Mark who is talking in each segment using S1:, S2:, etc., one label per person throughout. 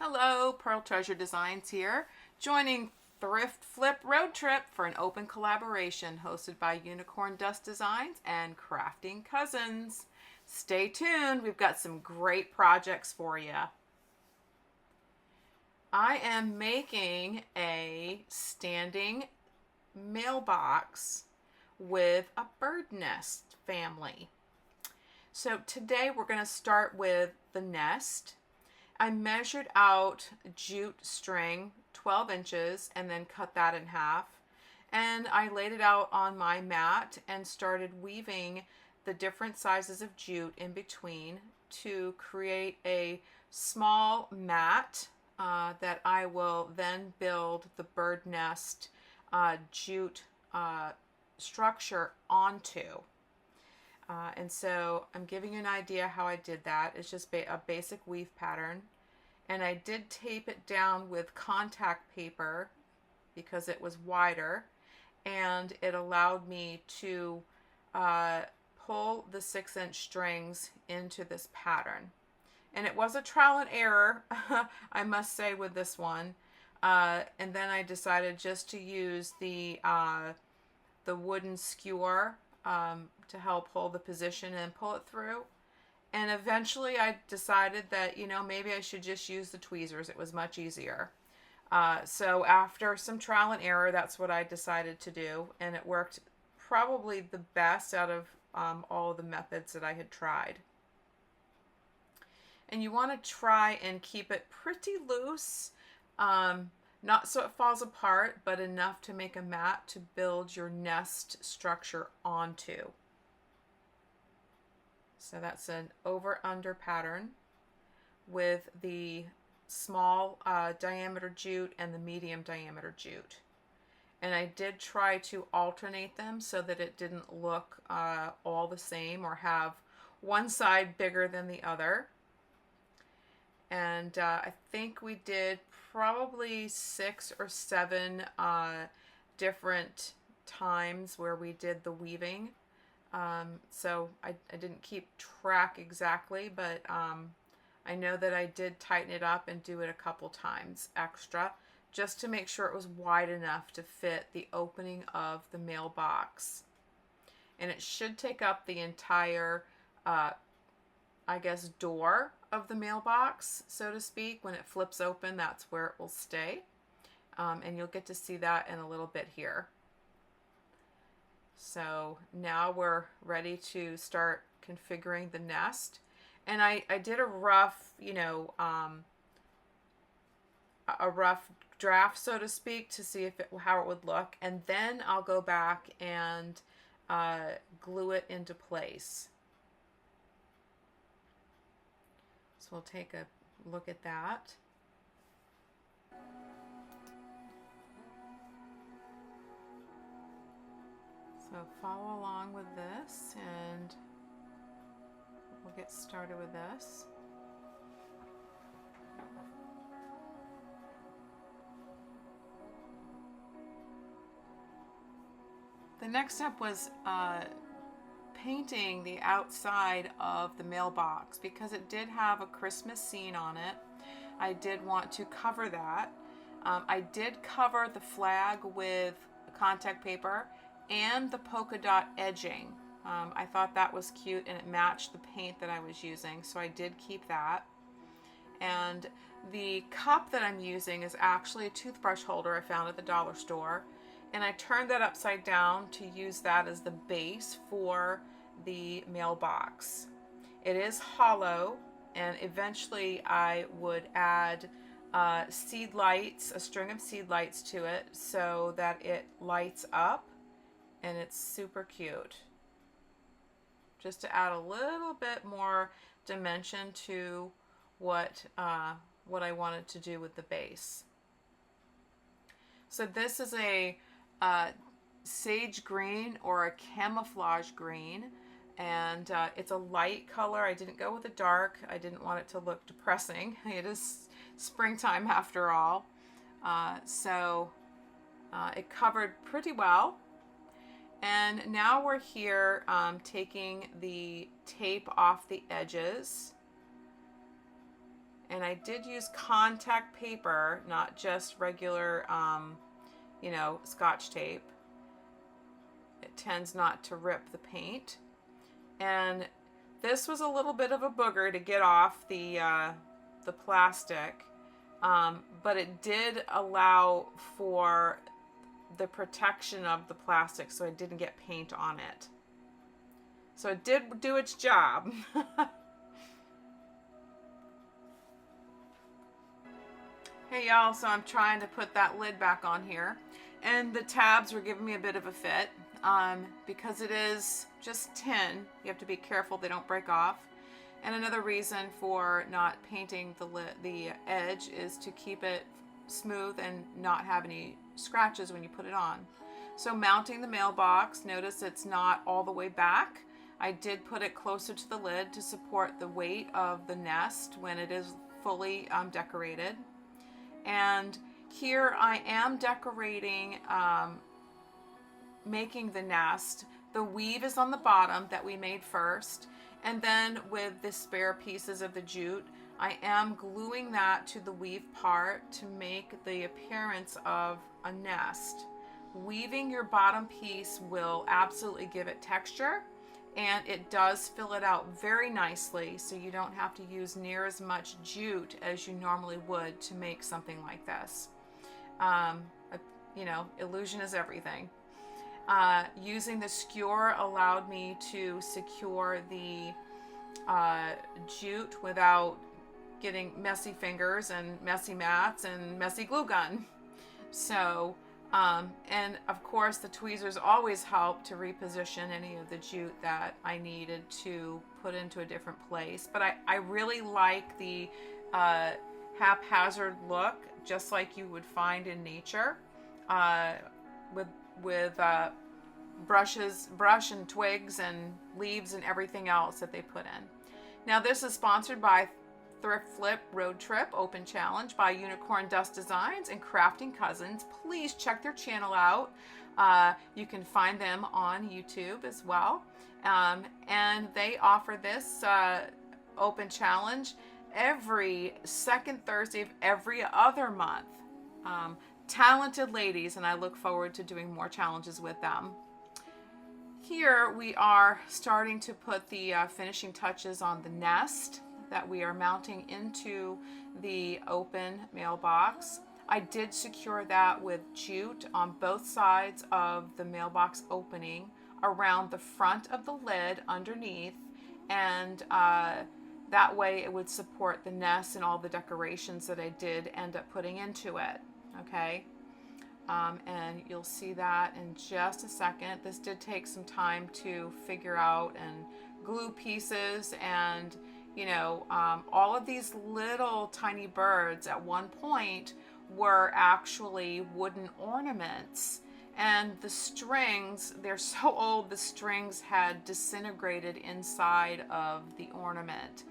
S1: Hello, Pearl Treasure Designs here, joining Thrift Flip Road Trip for an open collaboration hosted by Unicorn Dust Designs and Crafting Cousins. Stay tuned, we've got some great projects for you. I am making a standing mailbox with a bird nest family. So today we're going to start with the nest. I measured out jute string 12 inches and then cut that in half. And I laid it out on my mat and started weaving the different sizes of jute in between to create a small mat that I will then build the bird nest jute structure onto. And so I'm giving you an idea how I did that. It's just a basic weave pattern. And I did tape it down with contact paper because it was wider. And it allowed me to pull the 6-inch strings into this pattern. And it was a trial and error, I must say, with this one. And then I decided just to use the wooden skewer to help hold the position and pull it through. And eventually I decided that, maybe I should just use the tweezers. It was much easier. So after some trial and error, that's what I decided to do. And it worked probably the best out of all the methods that I had tried. And you want to try and keep it pretty loose. Not so it falls apart, but enough to make a mat to build your nest structure onto. So that's an over-under pattern with the small diameter jute and the medium diameter jute. And I did try to alternate them so that it didn't look all the same or have one side bigger than the other. And I think we did probably 6 or 7 different times where we did the weaving. So I didn't keep track exactly, but I know that I did tighten it up and do it a couple times extra just to make sure it was wide enough to fit the opening of the mailbox. And it should take up the entire, door of the mailbox, so to speak. When it flips open, that's where it will stay. And you'll get to see that in a little bit here. So now we're ready to start configuring the nest. And I did a rough, a rough draft, so to speak, to see how it would look. And then I'll go back and glue it into place. So we'll take a look at that. So follow along with this and we'll get started with this. The next step was painting the outside of the mailbox because it did have a Christmas scene on it. I did want to cover that. I did cover the flag with contact paper and the polka dot edging. I thought that was cute and it matched the paint that I was using, so I did keep that. And the cup that I'm using is actually a toothbrush holder I found at the dollar store. And I turned that upside down to use that as the base for the mailbox. It is hollow, and eventually I would add seed lights, a string of seed lights to it so that it lights up, and it's super cute. Just to add a little bit more dimension to what I wanted to do with the base. So this is a sage green or a camouflage green, and it's a light color. I didn't go with a dark. I didn't want it to look depressing. It is springtime after all. So it covered pretty well. And now we're here taking the tape off the edges And I did use contact paper, not just regular, you know, Scotch tape. It tends not to rip the paint. And this was a little bit of a booger to get off the plastic, but it did allow for the protection of the plastic so it didn't get paint on it. So it did do its job. Hey y'all, so I'm trying to put that lid back on here, and the tabs were giving me a bit of a fit. Because it is just tin, you have to be careful they don't break off. And another reason for not painting the edge is to keep it smooth and not have any scratches when you put it on. So mounting the mailbox, notice it's not all the way back. I did put it closer to the lid to support the weight of the nest when it is fully decorated. And here I am decorating, making the nest. The weave is on the bottom that we made first, and then with the spare pieces of the jute, I am gluing that to the weave part to make the appearance of a nest. Weaving your bottom piece will absolutely give it texture, and it does fill it out very nicely, so you don't have to use near as much jute as you normally would to make something like this. You know, illusion is everything. Using the skewer allowed me to secure the jute without getting messy fingers and messy mats and messy glue gun. So, and of course the tweezers always help to reposition any of the jute that I needed to put into a different place. But I really like the haphazard look, just like you would find in nature, with brush and twigs and leaves and everything else that they put in. Now this is sponsored by Thrift Flip Road Trip Open Challenge by Unicorn Dust Designs and Crafting Cousins. Please check their channel out. You can find them on YouTube as well. And they offer this open challenge every second Thursday of every other month. Talented ladies, and I look forward to doing more challenges with them. Here we are starting to put the finishing touches on the nest that we are mounting into the open mailbox. I did secure that with jute on both sides of the mailbox opening, around the front of the lid underneath, and that way it would support the nest and all the decorations that I did end up putting into it. Okay, and you'll see that in just a second. This did take some time to figure out and glue pieces, and you know, all of these little tiny birds at one point were actually wooden ornaments, and the strings, they're so old, the strings had disintegrated inside of the ornament.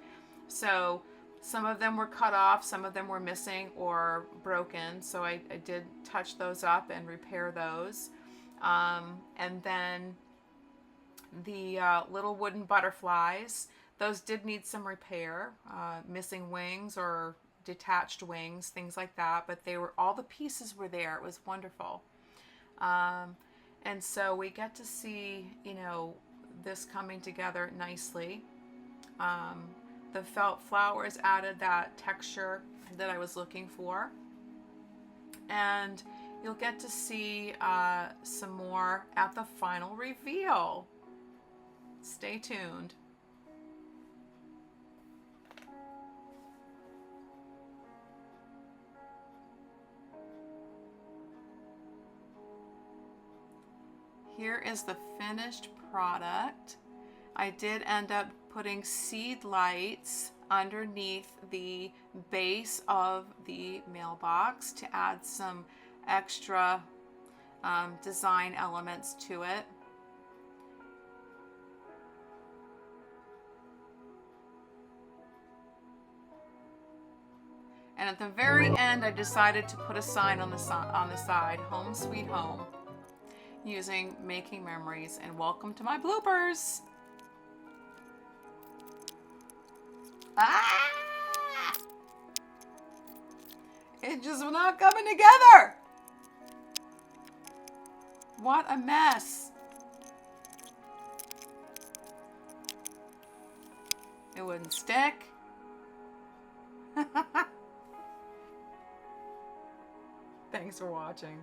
S1: So some of them were cut off, some of them were missing or broken, so I did touch those up and repair those. And then the little wooden butterflies, those did need some repair, missing wings or detached wings, things like that, but they were, all the pieces were there. It was wonderful. And so we get to see, you know, this coming together nicely. The felt flowers added that texture that I was looking for. And you'll get to see some more at the final reveal. Stay tuned. Here is the finished product. I did end up putting seed lights underneath the base of the mailbox to add some extra design elements to it. And at the very end, I decided to put a sign on the side, "Home Sweet Home," using Making Memories, and welcome to my bloopers. Ah! It just was not coming together. What a mess. It wouldn't stick. Thanks for watching.